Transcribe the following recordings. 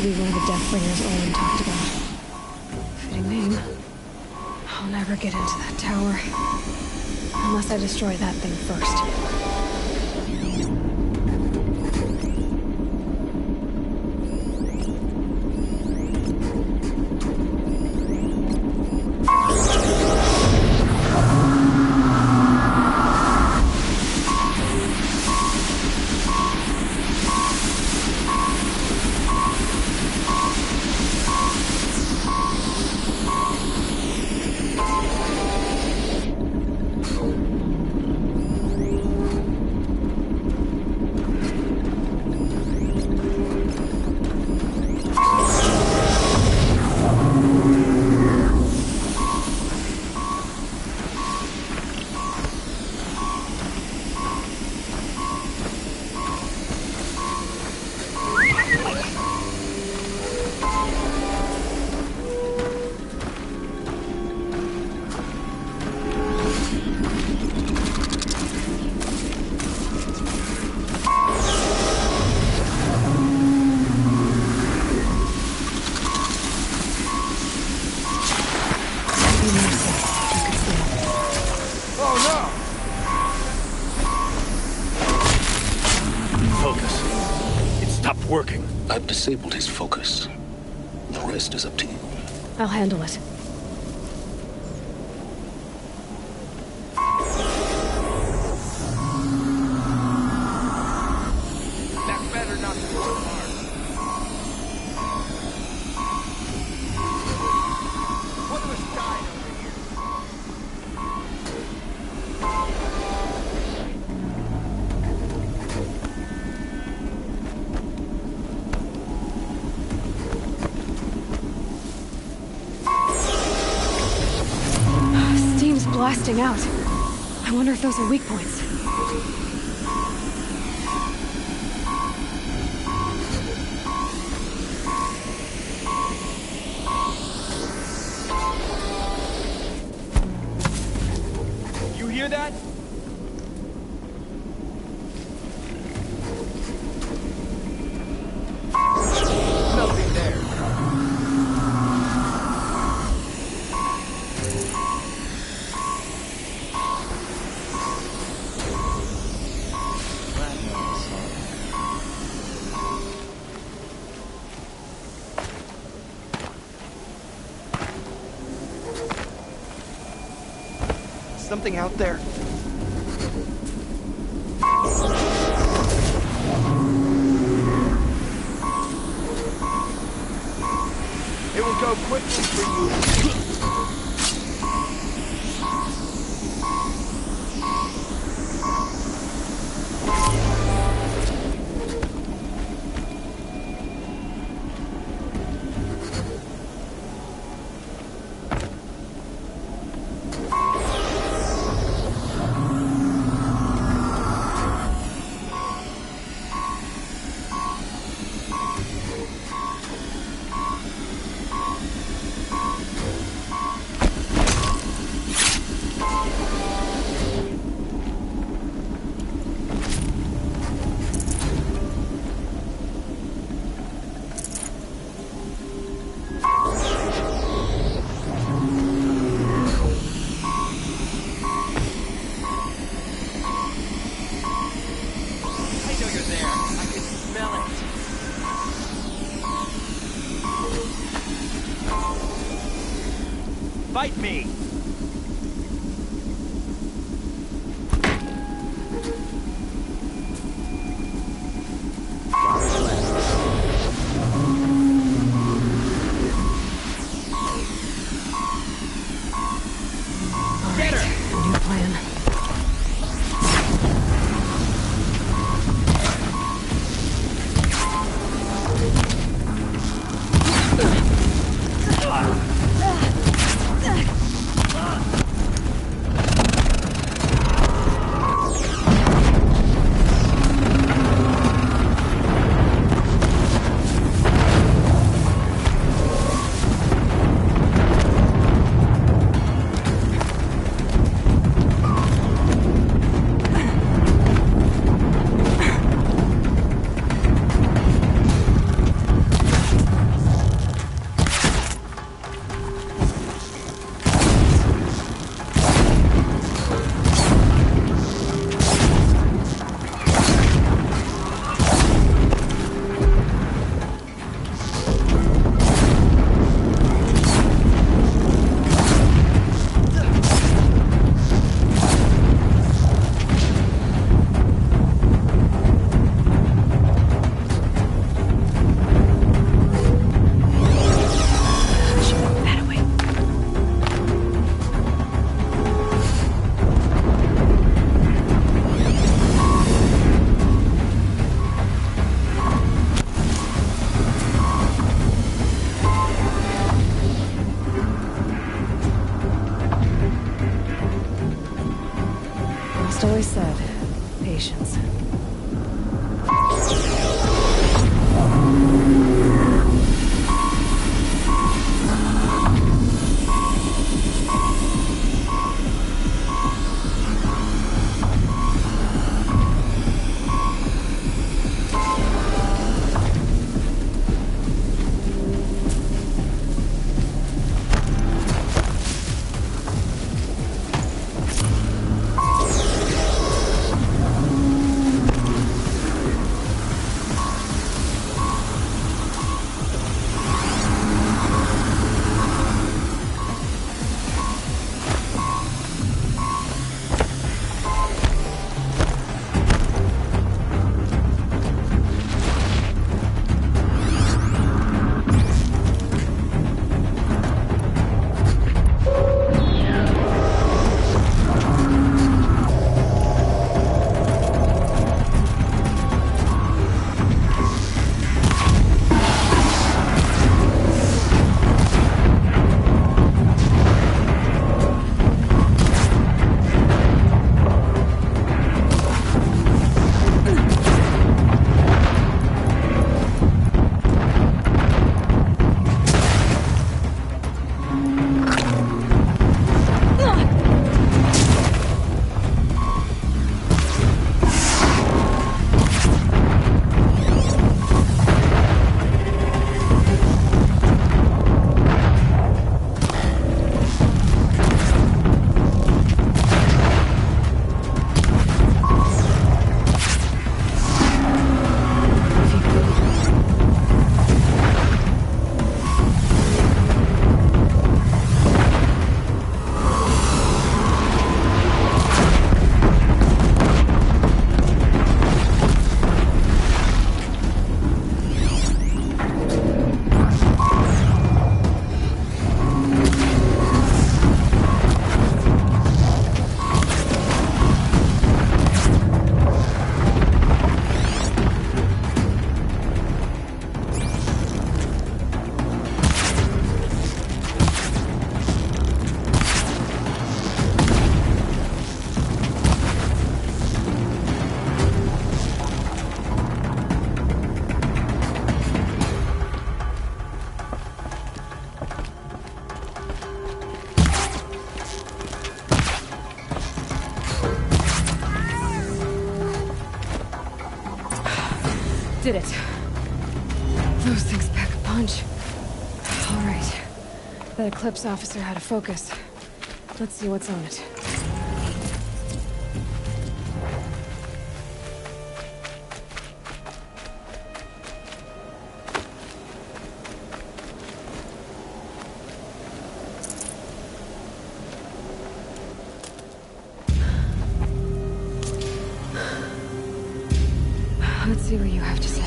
to be one of the Deathbringers Owen talked about. Fitting name. I'll never get into that tower. Unless I destroy that thing first. Working. I've disabled his focus. The rest is up to you. I'll handle it. That better not be work hard. What was dying over here? Blasting out. I wonder if those are weak points. You hear that? Nothing there. Something out there. It will go quickly for you. Fight me! Get her! New plan. always said, patience. Did it. Those things pack a punch. All right. That Eclipse officer had a focus. Let's see what's on it. Let's see what you have to say.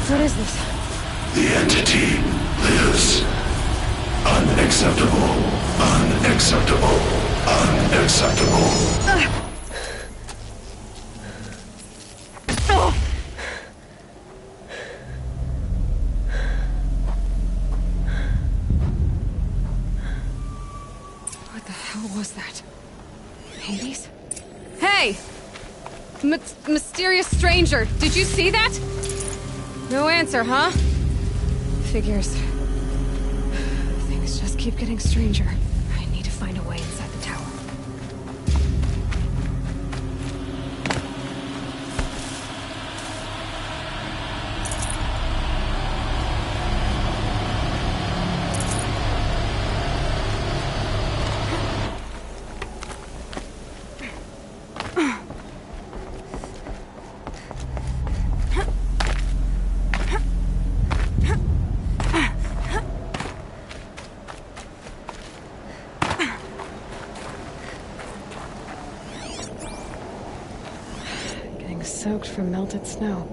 What is this? The entity lives. Unacceptable. Unacceptable. Unacceptable. What the hell was that? Hades? Hey! Mysterious stranger, did you see that? No answer, huh? Figures. Things just keep getting stranger. I need to find a way inside the tower. Soaked from melted snow.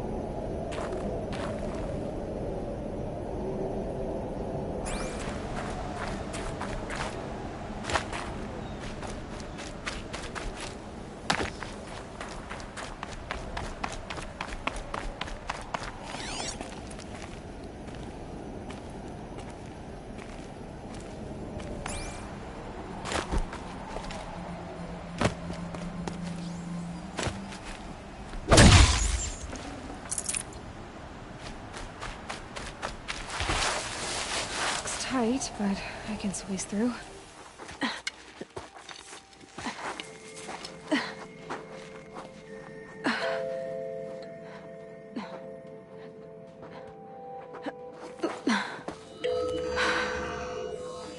tight, but I can squeeze through.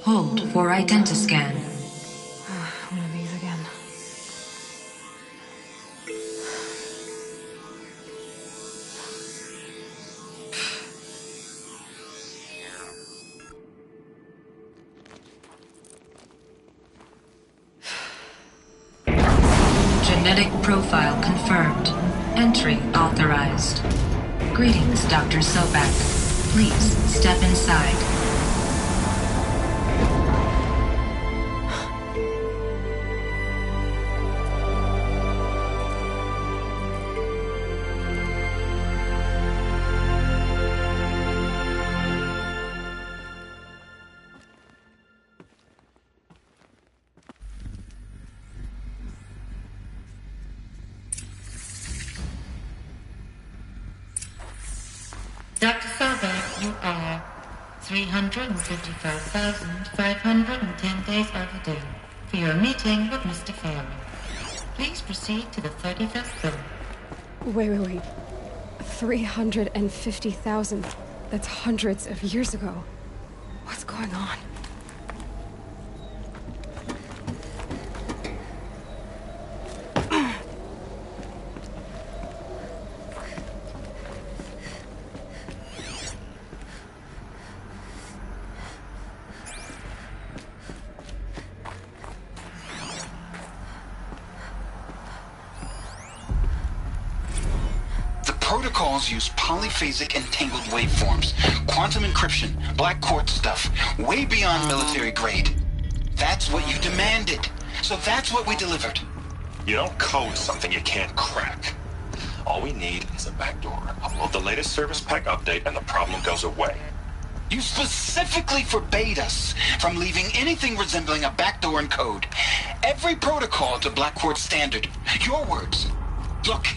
Hold for identiscan. One of these again. Genetic profile confirmed. Entry authorized. Greetings, Dr. Sobek. Please step inside. Dr. Sobek, you are 355,510 days overdue for your meeting with Mr. Farrell. Please proceed to the 35th floor. Wait. 350,000. That's hundreds of years ago. What's going on? Protocols use polyphasic entangled waveforms, quantum encryption, black quartz stuff, way beyond military grade. That's what you demanded, so that's what we delivered. You don't code something you can't crack. All we need is a backdoor. Upload the latest service pack update and the problem goes away. You specifically forbade us from leaving anything resembling a backdoor in code. Every protocol to black quartz standard. Your words. Look.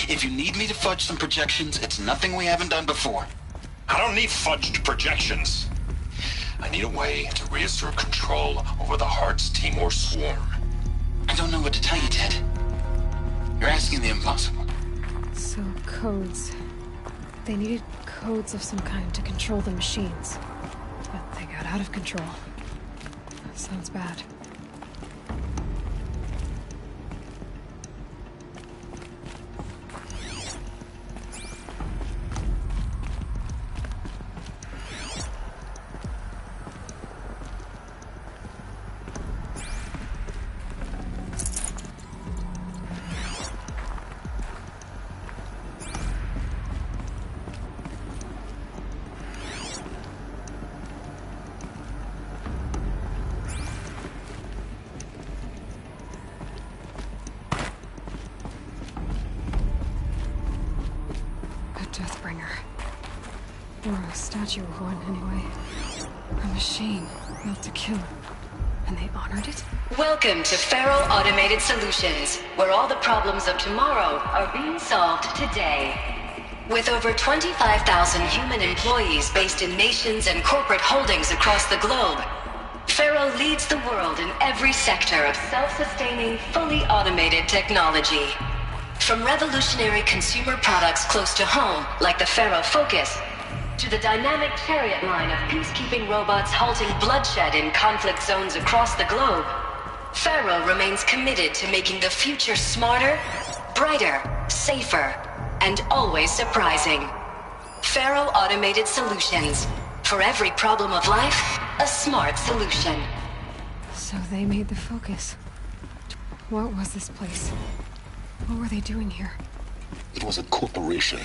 If you need me to fudge some projections, it's nothing we haven't done before. I don't need fudged projections. I need a way to reassert control over the Heart's Timor swarm. I don't know what to tell you, Ted. You're asking the impossible. So, codes. They needed codes of some kind to control the machines. But they got out of control. Sounds bad. Or a statue of one, anyway. A machine built to kill. And they honored it? Welcome to Feral Automated Solutions, where all the problems of tomorrow are being solved today. With over 25,000 human employees based in nations and corporate holdings across the globe, Feral leads the world in every sector of self-sustaining, fully automated technology. From revolutionary consumer products close to home, like the Faro Focus, to the dynamic Chariot line of peacekeeping robots halting bloodshed in conflict zones across the globe, Faro remains committed to making the future smarter, brighter, safer, and always surprising. Faro Automated Solutions. For every problem of life, a smart solution. So they made the Focus. What was this place? What were they doing here? It was a corporation.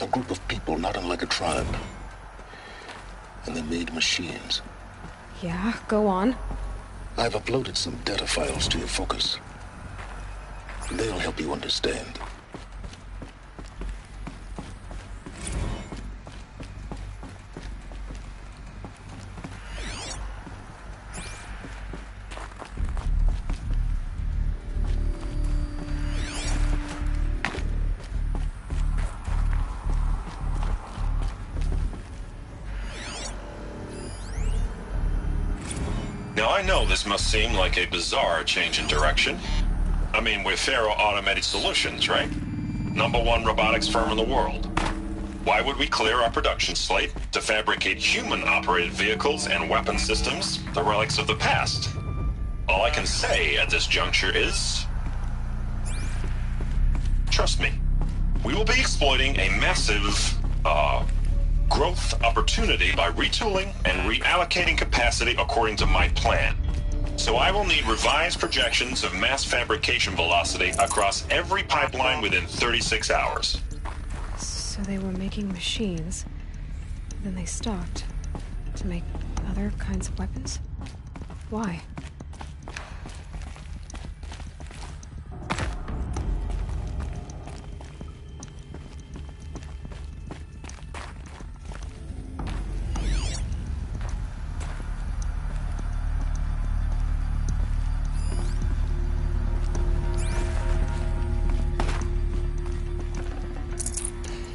A group of people not unlike a tribe. And they made machines. Yeah, go on. I've uploaded some data files to your Focus. They'll help you understand. Now, I know this must seem like a bizarre change in direction. I mean, we're Faro Automated Solutions, right? #1 robotics firm in the world. Why would we clear our production slate to fabricate human-operated vehicles and weapon systems, the relics of the past? All I can say at this juncture is... trust me. We will be exploiting a massive, growth opportunity by retooling and reallocating capacity according to my plan. So I will need revised projections of mass fabrication velocity across every pipeline within 36 hours. So they were making machines, then they stopped to make other kinds of weapons? Why?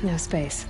No space.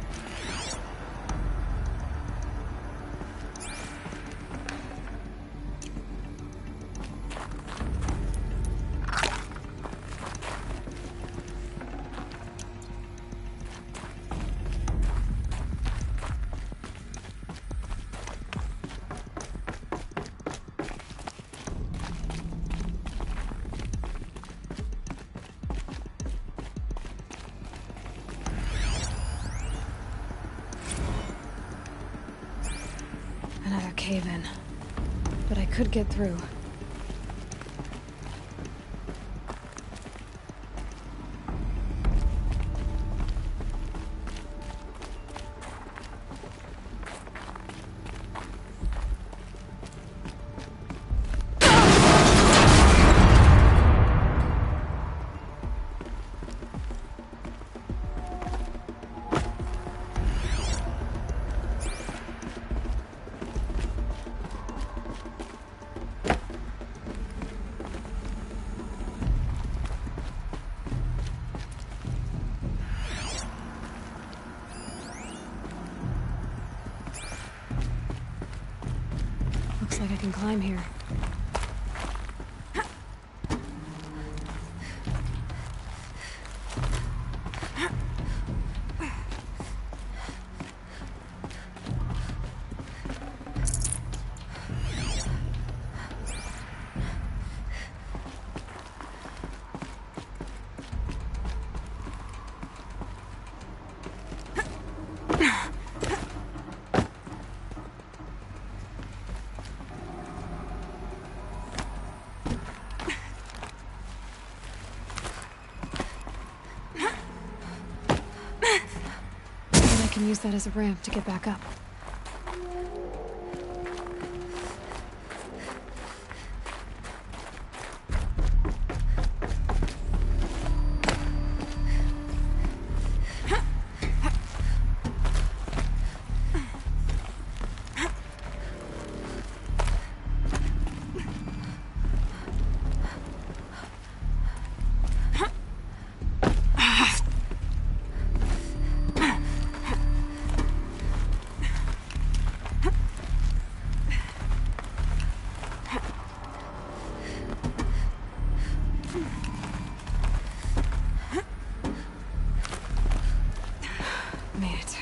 Another cave-in. But I could get through. Looks like I can climb here. I can use that as a ramp to get back up. Made it.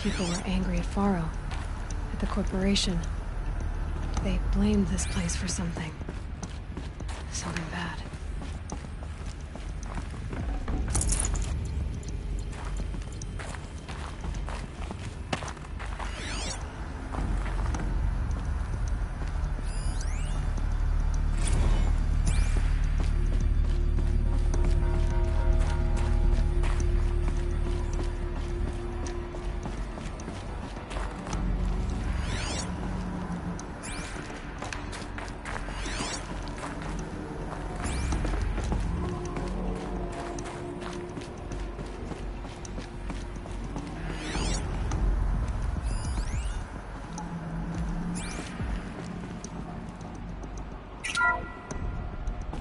People were angry at Faro, at the corporation. They blamed this place for something. Something bad.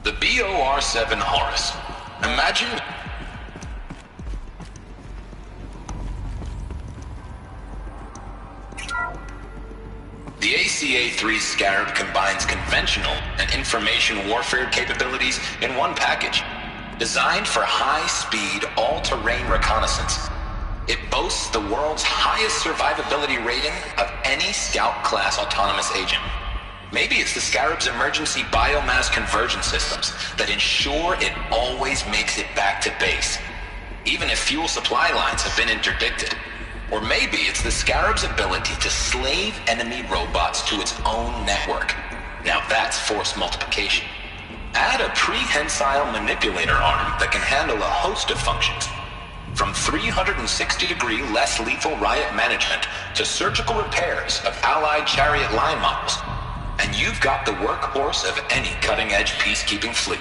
The BOR-7 Horus. Imagine... The ACA-3 Scarab combines conventional and information warfare capabilities in one package. Designed for high-speed, all-terrain reconnaissance. It boasts the world's highest survivability rating of any Scout-class autonomous agent. Maybe it's the Scarab's emergency biomass conversion systems that ensure it always makes it back to base, even if fuel supply lines have been interdicted. Or maybe it's the Scarab's ability to slave enemy robots to its own network. Now that's force multiplication. Add a prehensile manipulator arm that can handle a host of functions. From 360-degree less lethal riot management to surgical repairs of Allied chariot line models. And you've got the workhorse of any cutting-edge peacekeeping fleet.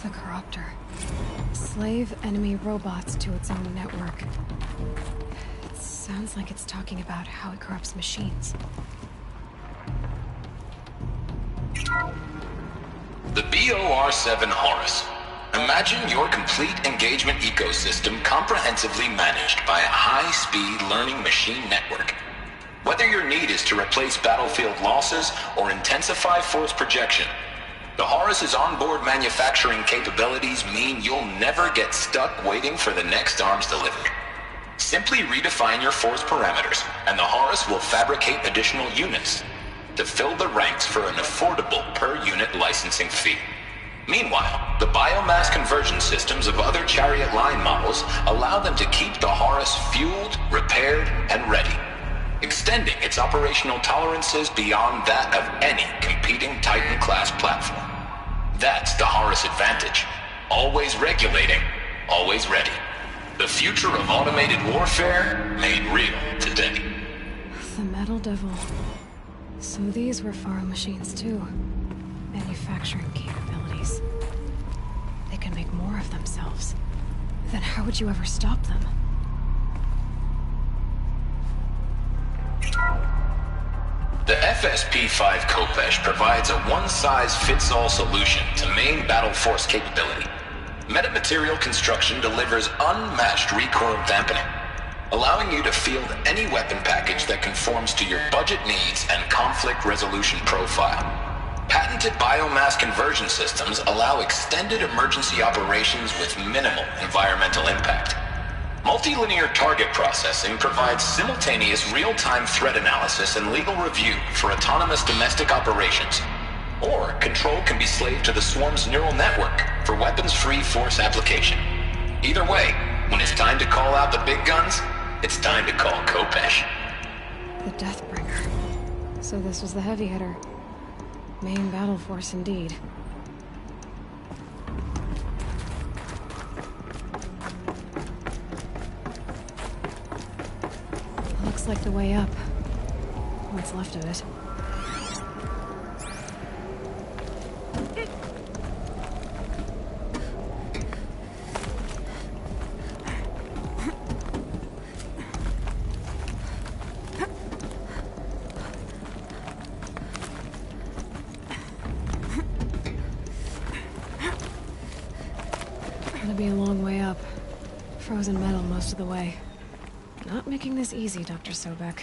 The Corruptor. Slave enemy robots to its own network. It sounds like it's talking about how it corrupts machines. The BOR-7 Horus. Imagine your complete engagement ecosystem comprehensively managed by a high-speed learning machine network. Whether your need is to replace battlefield losses or intensify force projection, the Horus's onboard manufacturing capabilities mean you'll never get stuck waiting for the next arms delivery. Simply redefine your force parameters, and the Horus will fabricate additional units to fill the ranks for an affordable per-unit licensing fee. Meanwhile, the biomass conversion systems of other chariot line models allow them to keep the Horus fueled, repaired, and ready, extending its operational tolerances beyond that of any competing Titan-class platform. That's the Horus advantage. Always regulating, always ready. The future of automated warfare made real today. The Metal Devil. So these were Faro machines too. Manufacturing capabilities. They can make more of themselves. Then how would you ever stop them? The FSP-5 Khopesh provides a one-size-fits-all solution to main battle force capability. Metamaterial construction delivers unmatched recoil dampening, allowing you to field any weapon package that conforms to your budget needs and conflict resolution profile. Patented biomass conversion systems allow extended emergency operations with minimal environmental impact. Multilinear target processing provides simultaneous real-time threat analysis and legal review for autonomous domestic operations. Or control can be slaved to the Swarm's neural network for weapons-free force application. Either way, when it's time to call out the big guns, it's time to call Khopesh. The Deathbringer. So this was the heavy hitter. Main battle force indeed. Looks like the way up. What's left of it. Gonna be a long way up. Frozen metal most of the way. Not making this easy, Dr. Sobek.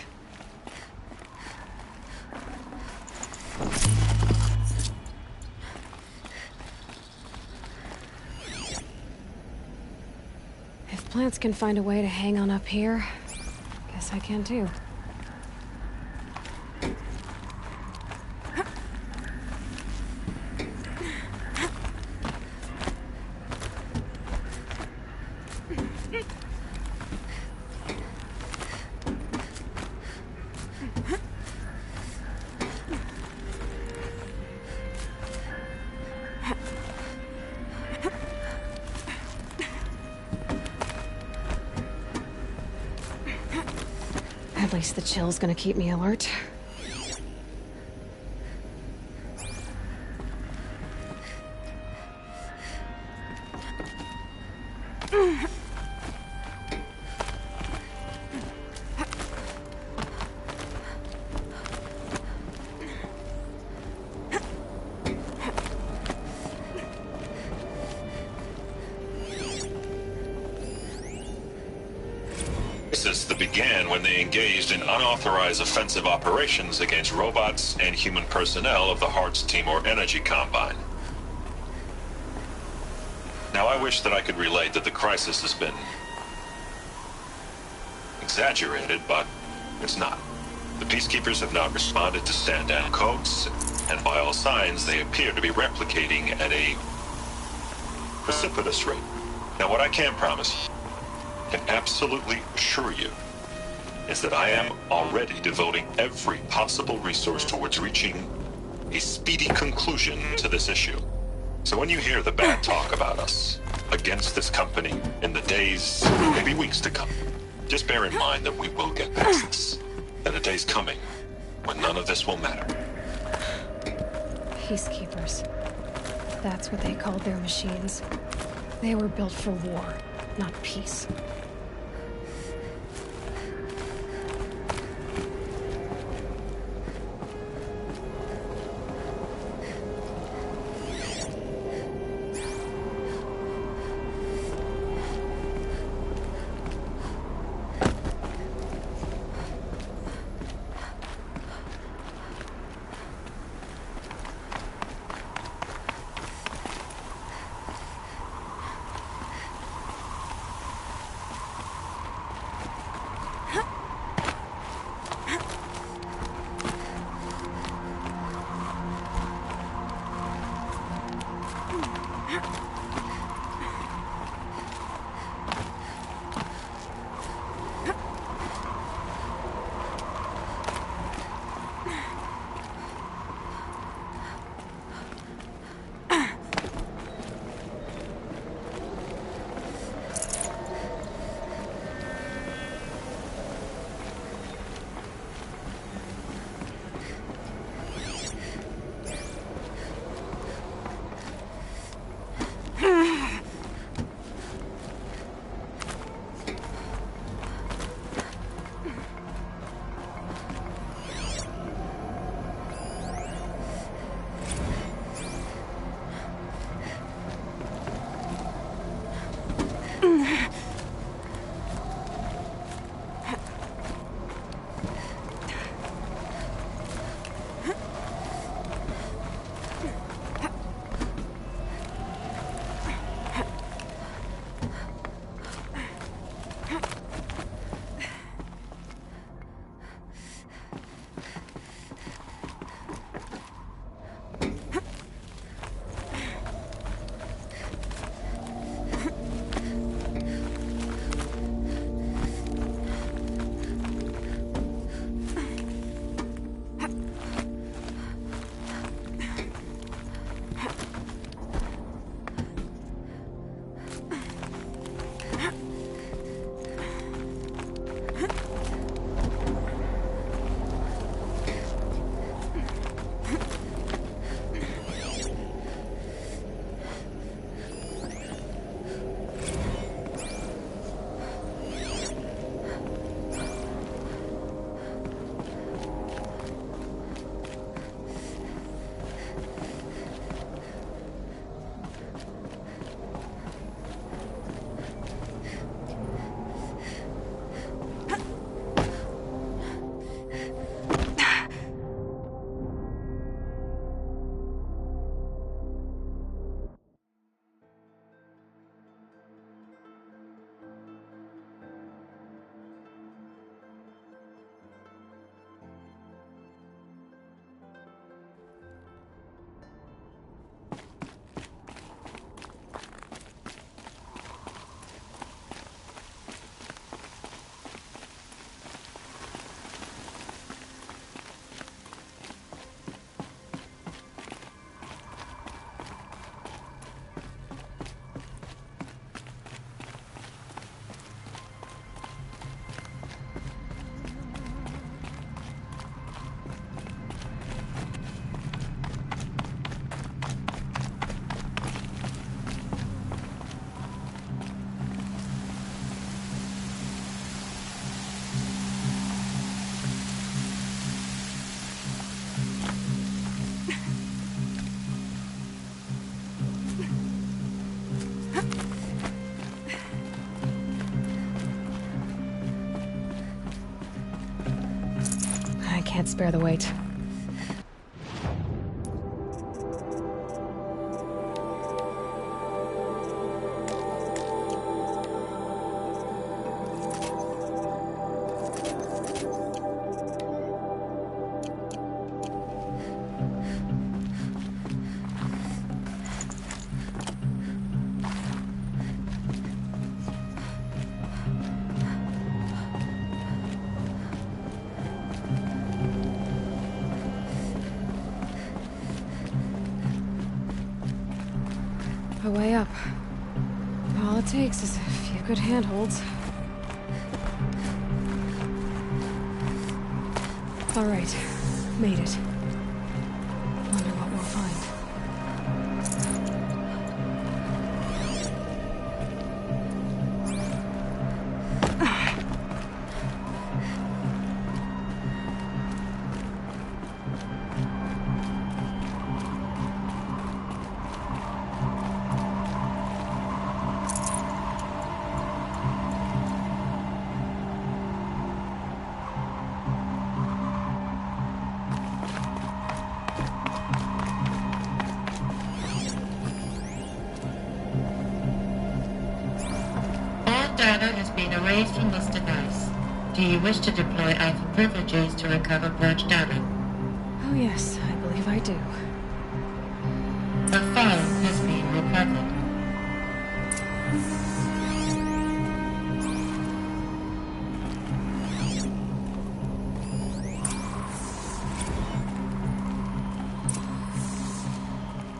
If plants can find a way to hang on up here, guess I can too. At least the chill's gonna keep me alert. crisis that began when they engaged in unauthorized offensive operations against robots and human personnel of the Hearts Timor Energy Combine. Now, I wish that I could relate that the crisis has been exaggerated, but it's not. The Peacekeepers have not responded to stand-down codes, and by all signs, they appear to be replicating at a precipitous rate. Now, what I can promise, can absolutely assure you, is that I am already devoting every possible resource towards reaching a speedy conclusion to this issue. So when you hear the bad talk about us against this company in the days, maybe weeks to come, just bear in mind that we will get past this. That a day's coming when none of this will matter. Peacekeepers. That's what they called their machines. They were built for war, not peace. can't spare the weight. A way up. All it takes is a few good handholds. All right, made it. Wonder what we'll find. Data has been erased from this device. Do you wish to deploy Alpha privileges to recover purged data? Oh yes, I believe I do. The file has been recovered.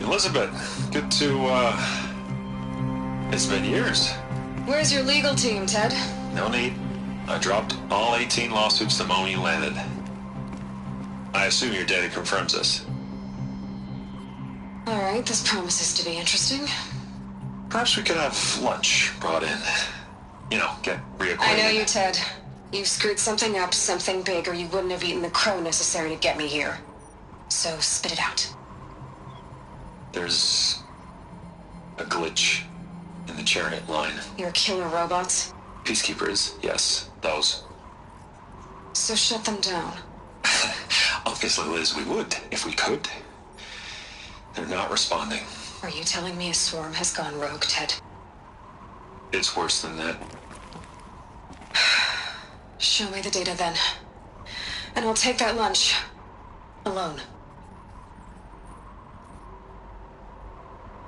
Elizabeth, good to, it's been years. Where's your legal team, Ted? No need. I dropped all 18 lawsuits the moment you landed. I assume your data confirms this. All right, this promises to be interesting. Perhaps we could have lunch brought in. You know, get reacquainted. I know you, Ted. You've screwed something up, something big, or you wouldn't have eaten the crow necessary to get me here. So spit it out. There's a glitch in the chariot line. Your killer robots? Peacekeepers, yes, those. So shut them down. Obviously, Liz, we would, if we could. They're not responding. Are you telling me a swarm has gone rogue, Ted? It's worse than that. Show me the data then. And I'll take that lunch. Alone.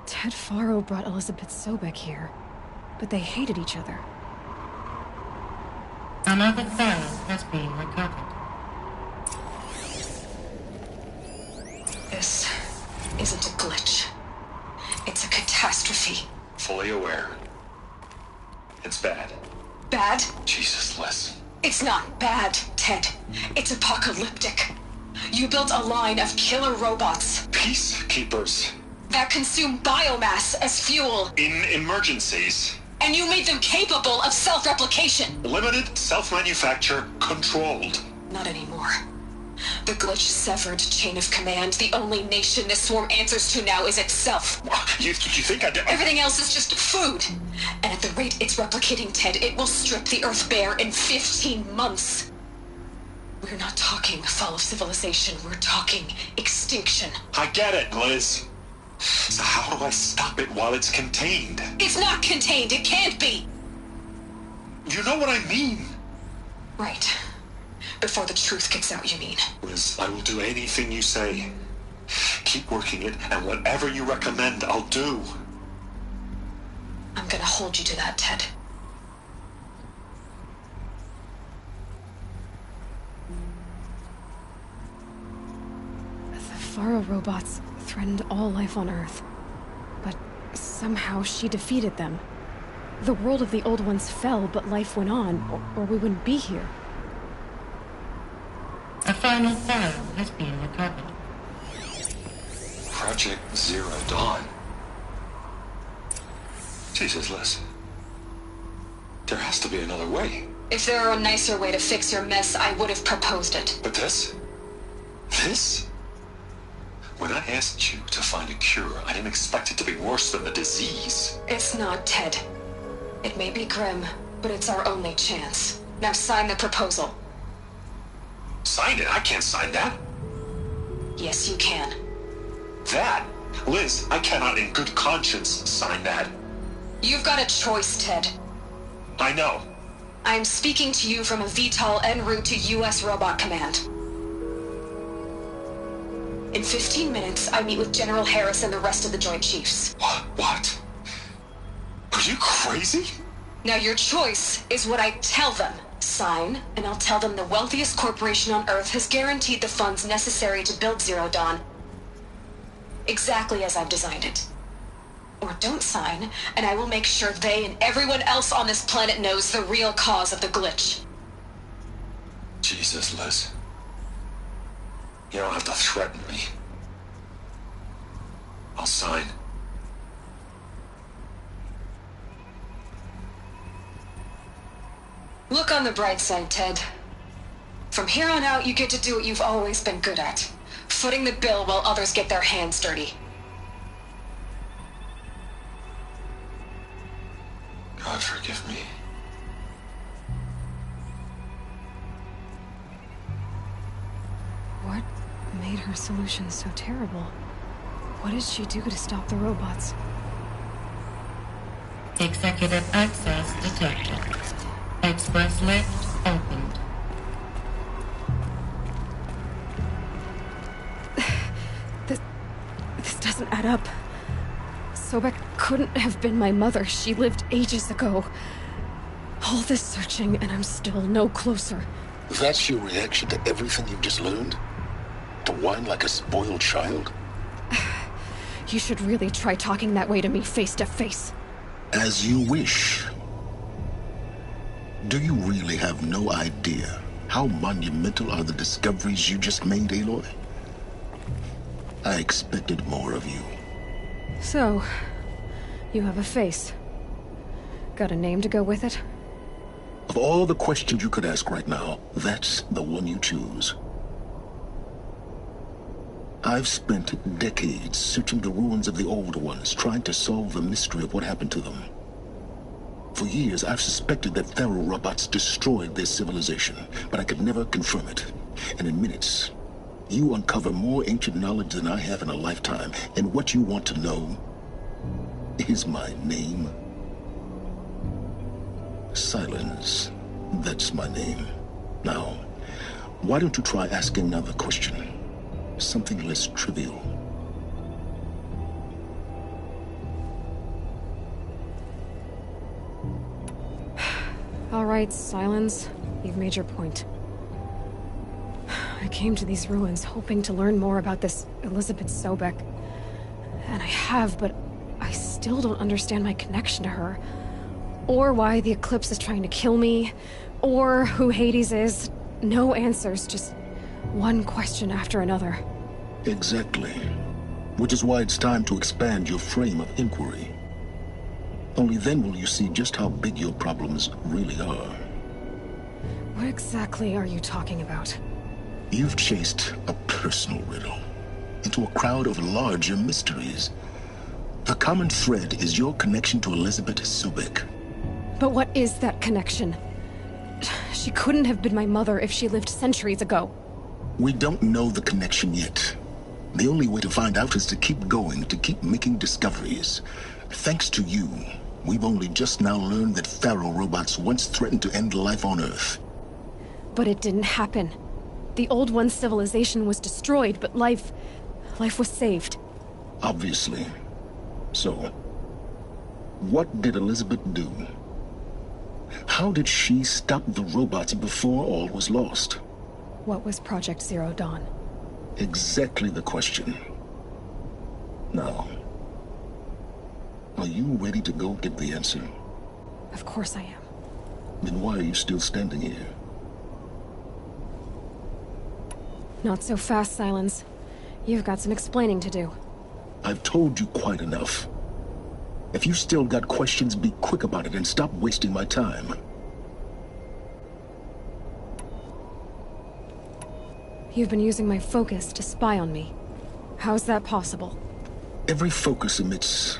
Ted Faro brought Elizabeth Sobek here, but they hated each other. Another file has been recovered. This isn't a glitch. It's a catastrophe. Fully aware. It's bad. Bad? Jesus, Liz. It's not bad, Ted. It's apocalyptic. You built a line of killer robots Peacekeepers. that consume biomass as fuel, In emergencies. and you made them capable of self-replication. Limited, self-manufacture, controlled. Not anymore. The glitch severed chain of command. The only nation this swarm answers to now is itself. You think I did? Everything else is just food. And at the rate it's replicating, Ted, it will strip the Earth bare in 15 months. We're not talking fall of civilization. We're talking extinction. I get it, Liz. So how do I stop it while it's contained? It's not contained. It can't be. You know what I mean. Right. Before the truth gets out, you mean? Liz, I will do anything you say. Keep working it, and whatever you recommend, I'll do. I'm gonna hold you to that, Ted. The Faro robots threatened all life on Earth. But somehow she defeated them. The world of the Old Ones fell, but life went on, or we wouldn't be here. A final file has been recovered. Project Zero Dawn. Jesus, Liz. There has to be another way. If there were a nicer way to fix your mess, I would have proposed it. But this? This? When I asked you to find a cure, I didn't expect it to be worse than the disease. It's not, Ted. It may be grim, but it's our only chance. Now sign the proposal. Sign it? I can't sign that. Yes, you can. That? Liz, I cannot in good conscience sign that. You've got a choice, Ted. I know. I'm speaking to you from a VTOL en route to U.S. Robot Command. In 15 minutes, I meet with General Harris and the rest of the Joint Chiefs. What? Are you crazy? Now your choice is what I tell them. Sign, and I'll tell them the wealthiest corporation on Earth has guaranteed the funds necessary to build Zero Dawn. Exactly as I've designed it. Or don't sign, and I will make sure they and everyone else on this planet knows the real cause of the glitch. Jesus, Liz. You don't have to threaten me. I'll sign. Look on the bright side, Ted. From here on out, you get to do what you've always been good at. Footing the bill while others get their hands dirty. God forgive me. What made her solution so terrible? What did she do to stop the robots? Executive access detected. Express lift opened. This doesn't add up. Sobek couldn't have been my mother. She lived ages ago. All this searching, and I'm still no closer. That's your reaction to everything you've just learned? To whine like a spoiled child? You should really try talking that way to me face to face. As you wish. Do you really have no idea how monumental are the discoveries you just made, Aloy? I expected more of you. So, you have a face. Got a name to go with it? Of all the questions you could ask right now, that's the one you choose. I've spent decades searching the ruins of the old ones, trying to solve the mystery of what happened to them. For years, I've suspected that Faro robots destroyed their civilization, but I could never confirm it. And in minutes, you uncover more ancient knowledge than I have in a lifetime, and what you want to know is my name. Silence. That's my name. Now, why don't you try asking another question? Something less trivial. All right, Silence. You've made your point. I came to these ruins hoping to learn more about this Elizabeth Sobek. And I have, but I still don't understand my connection to her. Or why the Eclipse is trying to kill me. Or who Hades is. No answers, just one question after another. Exactly. Which is why it's time to expand your frame of inquiry. Only then will you see just how big your problems really are. What exactly are you talking about? You've chased a personal riddle into a crowd of larger mysteries. The common thread is your connection to Elizabeth Sobek. But what is that connection? She couldn't have been my mother if she lived centuries ago. We don't know the connection yet. The only way to find out is to keep going, to keep making discoveries. Thanks to you, we've only just now learned that Faro robots once threatened to end life on Earth. But it didn't happen. The Old One's civilization was destroyed, but life was saved. Obviously. So, what did Elizabeth do? How did she stop the robots before all was lost? What was Project Zero Dawn? Exactly the question. Now, are you ready to go get the answer? Of course I am. Then why are you still standing here? Not so fast, Silence. You've got some explaining to do. I've told you quite enough. If you still got questions, be quick about it and stop wasting my time. You've been using my focus to spy on me. How's that possible? Every focus emits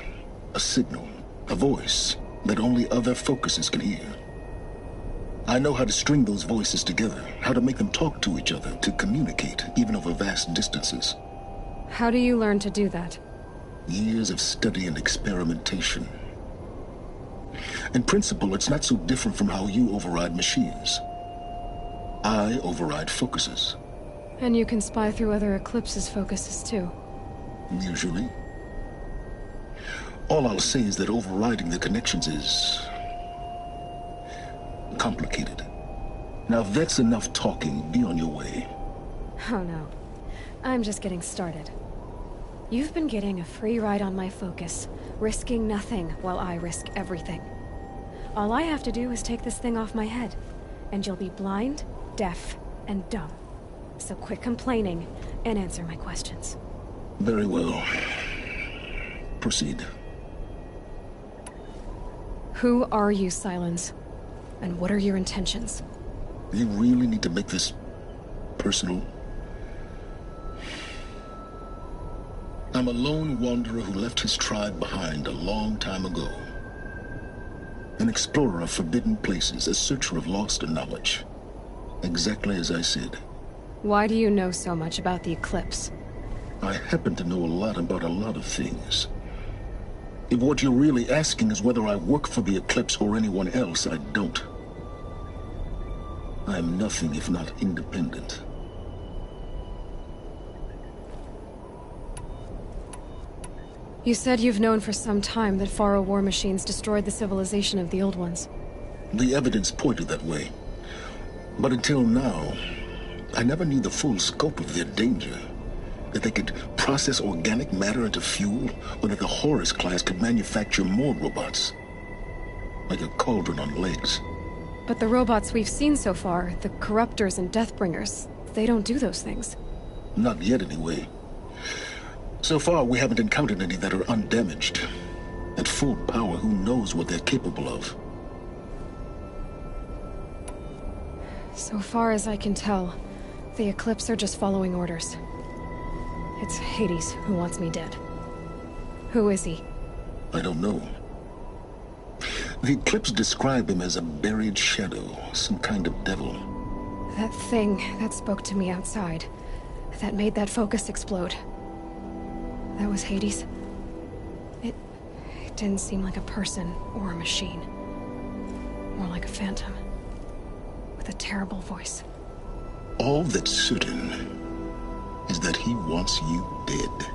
a signal, a voice that only other focuses can hear. I know how to string those voices together, how to make them talk to each other, to communicate, even over vast distances. How do you learn to do that? Years of study and experimentation. In principle, it's not so different from how you override machines. I override focuses. And you can spy through other Eclipse's focuses too. Usually. All I'll say is that overriding the connections is complicated. Now, if that's enough talking, be on your way. Oh no. I'm just getting started. You've been getting a free ride on my focus, risking nothing while I risk everything. All I have to do is take this thing off my head, and you'll be blind, deaf, and dumb. So quit complaining and answer my questions. Very well. Proceed. Who are you, Sylens? And what are your intentions? You really need to make this personal? I'm a lone wanderer who left his tribe behind a long time ago. An explorer of forbidden places, a searcher of lost knowledge. Exactly as I said. Why do you know so much about the Eclipse? I happen to know a lot about a lot of things. If what you're really asking is whether I work for the Eclipse or anyone else, I don't. I am nothing if not independent. You said you've known for some time that Faro war machines destroyed the civilization of the Old Ones. The evidence pointed that way. But until now, I never knew the full scope of their danger. That they could process organic matter into fuel, or that the Horus class could manufacture more robots. Like a cauldron on legs. But the robots we've seen so far, the Corruptors and Deathbringers, they don't do those things. Not yet, anyway. So far, we haven't encountered any that are undamaged. At full power, who knows what they're capable of? So far as I can tell, the Eclipse are just following orders. It's Hades who wants me dead. Who is he? I don't know. The Eclipse describe him as a buried shadow, some kind of devil. That thing that spoke to me outside, that made that focus explode. That was Hades. It didn't seem like a person or a machine. More like a phantom. With a terrible voice. All that's certain is that he wants you dead.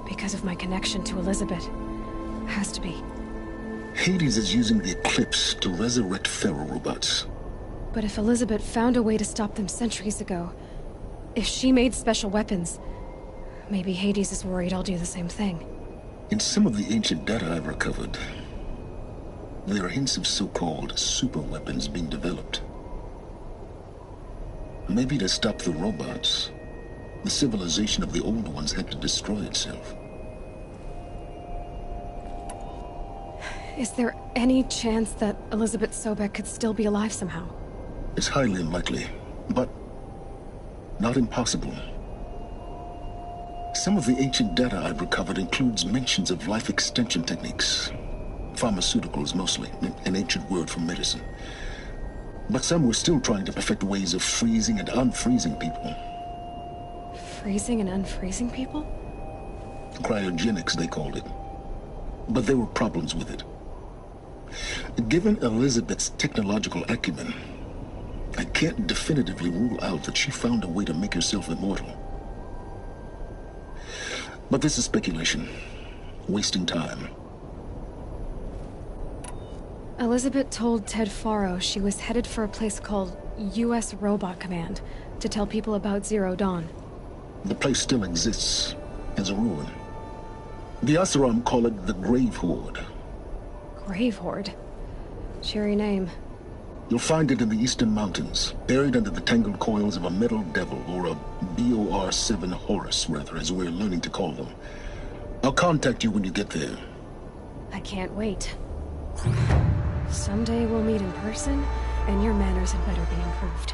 Because of my connection to Elizabeth. Has to be. Hades is using the Eclipse to resurrect Faro robots. But if Elizabeth found a way to stop them centuries ago, if she made special weapons, maybe Hades is worried I'll do the same thing. In some of the ancient data I've recovered, there are hints of so-called super weapons being developed. Maybe to stop the robots, the civilization of the old ones had to destroy itself. Is there any chance that Elizabeth Sobek could still be alive somehow? It's highly unlikely, but not impossible. Some of the ancient data I've recovered includes mentions of life extension techniques. Pharmaceuticals, mostly, an ancient word for medicine. But some were still trying to perfect ways of freezing and unfreezing people. Freezing and unfreezing people? Cryogenics, they called it. But there were problems with it. Given Elizabeth's technological acumen, I can't definitively rule out that she found a way to make herself immortal. But this is speculation. Wasting time. Elizabeth told Ted Faro she was headed for a place called U.S. Robot Command to tell people about Zero Dawn. The place still exists, as a ruin. The Oseram call it the Grave Horde. Grave Horde? Cheery name. You'll find it in the Eastern Mountains, buried under the tangled coils of a metal devil, or a BOR-7 Horus, rather, as we're learning to call them. I'll contact you when you get there. I can't wait. Someday we'll meet in person, and your manners had better be improved.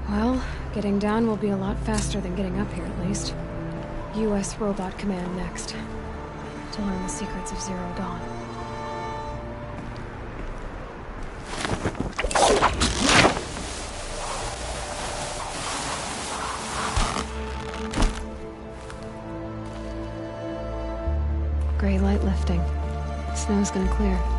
Well, getting down will be a lot faster than getting up here, at least. U.S. Robot Command next. To learn the secrets of Zero Dawn. Gray light lifting. Snow's gonna clear.